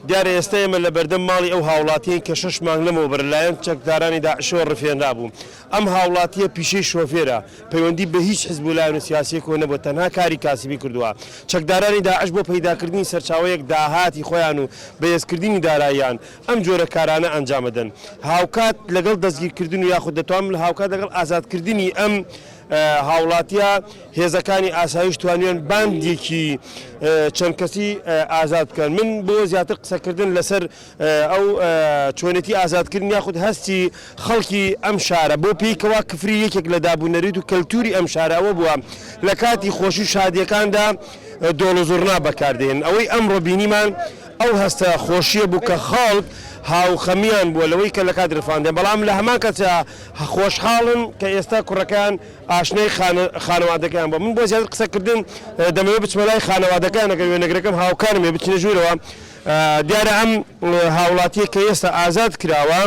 دیارە ئێستا ئێمە لە بەردەم ماڵی ئەو هاوڵاتیان کە 6 مانگ لەمەوە بەرلایەن چەکدارانی داعشەوە ڕفێنرا بوو. ئەم هاوڵاتیە پیشەی شۆفێرە پەیوەندی بە هیچ حزب و لایەن سیاسیەکەوە نەبووە، تەنها کاری کاسبی کردووە. چەکدارانی داعش بۆ پەیداکردنی سەرچاوەیەک داهاتی خۆیان و بەهێزکردنی داراییان ئەم جۆرە کارانە ئەنجامەدەن. هاوکات لەگەڵ دەستگیرکردن و یاخود دەتوانم لە هاوکات لەگەڵ ئازادکردنی ئەم هاوڵاتیە هێزەکانی ئاسایش توانیان باندێکی چەند کەسی ئازاد بکەن. من بۆ زیاتر قسەکردن لەسەر ئەو چۆنێتی ئازادکردن یاخود هەستی خەڵکی ئەم شارە بۆ پێیکەوە کفری یەکێک لە دابوونەریت و کەلتوری ئەم شارەوە بووە لە کاتی خۆشی شادیەکاندا دۆڵە زۆرنا بەکاردێن. ئەوەی ئەمڕۆ بینیمان ئەو هەستە خۆشیە بوو کە خەڵک هاوخەمیان بووە لەوەی کە لە کات ڕفاندێن، بەڵام لە هەمان کەسە خۆشحاڵن کە ئێستا کوڕەکان ئاشنەی خانەوادەکەیان بۆ. من بۆ زیاتر قسەکردن دەمەوێت بچمە لای خانەوادەکان ئەگەر وێنەگرەکەم هاوکارم ێ بچنە ژوورەوە. دیارە ئەم هاوڵاتیە کە ئێستا ئازاد کراوە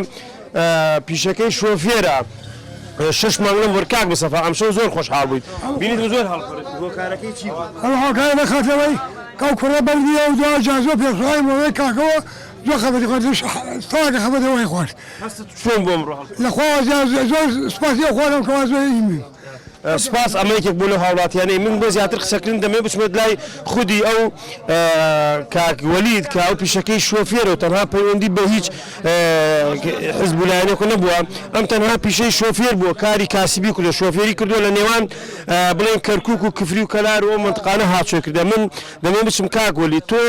پیشەکەی شۆفێرە 6 مانگ لەم وەرکاک بسەفا ئەم شەو زۆر خۆشحاڵ بوویت. بینیت زۆر هەڵخورێت بۆ کارەکەی چی بوو؟ ئەو هاوکارە بەخاتەوەی کەو کوڕە بەردیە و دوا جازۆ پێخوایمەوەی کاکەوە زۆر خەبەتی خۆش تاکە خەبەتەوەی خۆش چۆن بۆ ئەمڕۆ لەخوا زۆر سپاسی خۆرم کەوا زۆر ئیمن سپاس ئەمە یەکێک بوو لە هاوڵاتیانەی من بۆ زیاتر قسەکردن دەمێ بچمێت لای خودی ئەو کاکوەلید کە ئەو پیشەکەی شۆفێرە و تەنها پەیوەندی بە هیچ حزب و لایەنێک نەبووە، ئەم تەنها پیشەی شۆفێر بووە کاری کاسبی و لە شۆفێری کردووە لە نێوان بڵێن کەرکووک و کفری و کەلار و ئەو منتقانە هاتووە کردە. من دەمێ بچم کاکوەلید تۆ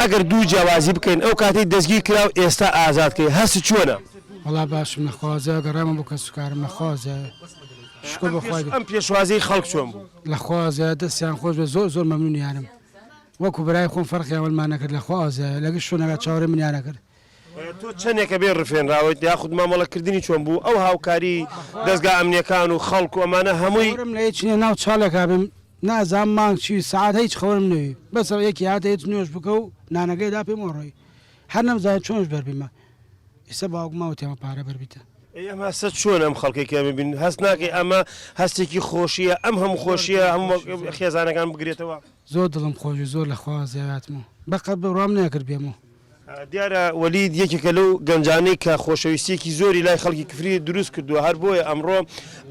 ئەگەر دوو جیاوازی بکەین ئەو کاتەی دەستگیر کرا و ئێستا ئازادکەی هەست چۆنە؟ وەڵا باشم نەخوازە گەڕامە بۆ کەسوکارم نەخوازە شکر بەخوای ئەم پێشوازەی خەڵک چۆن بوو؟ لەخوازە دەستیان خۆش بە زۆر زۆر مەمنونیانم وەکو برای خۆم فەرقیان وەلمان نەکرد لەخوازە لەگەڵ شوێنەکە چاوەڕێ منیان نەکرد. تۆ چەندێکە بێ ڕفێنراوەیت یاخود مامەڵەکردنی چۆن بوو ئەو هاوکاری دەستگا ئەمنیەکان و خەڵک و ئەمانە هەمووی لە هیچنیە ناو چاڵێکا بم نازام مانگ چی سعات هیچ خەوەرم نوێ بەس یەکی هاتە هیچ نوێژ بکە و نانەکەیدا پێم وەڕۆی هەر نەمزانێت چۆنش بەربیمە ئێستا باوکماوە تێمە پارە بەربیتە. ئەمە هەستە چۆن ئەم خەڵکی کە ببین هەست ناکەی ئەمە هەستێکی خۆشیە ئەم هەموو خۆشیە هەموو خێزانەکان بگرێتەوە. زۆر دڵم خۆشی زۆر لەخوا زیاتمەوە بەقەت بڕام نەکرد بێمەوە. دیارە وەلید یەکێکە لەو گەنجانەی کە خۆشەویستێکی زۆری لای خەڵکی کفری دروست کردووە هەر بۆیە ئەمڕۆ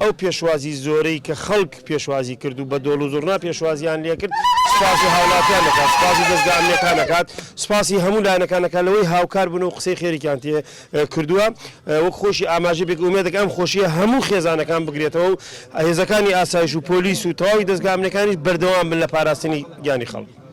ئەو پێشوازی زۆرەی کە خەڵک پێشوازی کرد و بە دۆڵ و زۆرنا پێشوازیان لێ کرد سپاسی هاوڵاتیان دەکات سپاسی دەستگا ئەمنیەکان دەکات سپاسی هەموو لایەنەکانەکە لەوەی هاوکار بوون و قسەی خێریان تێ کردووە وەک خۆشی ئاماژە بێک ئومێدەکە ئەم خۆشیە هەموو خێزانەکان بگرێتەوە و هێزەکانی ئاسایش و پۆلیس و تەواوی دەستگا ئەمنیەکانیش بەردەوام بن لە پاراستنی گیانی خەڵک.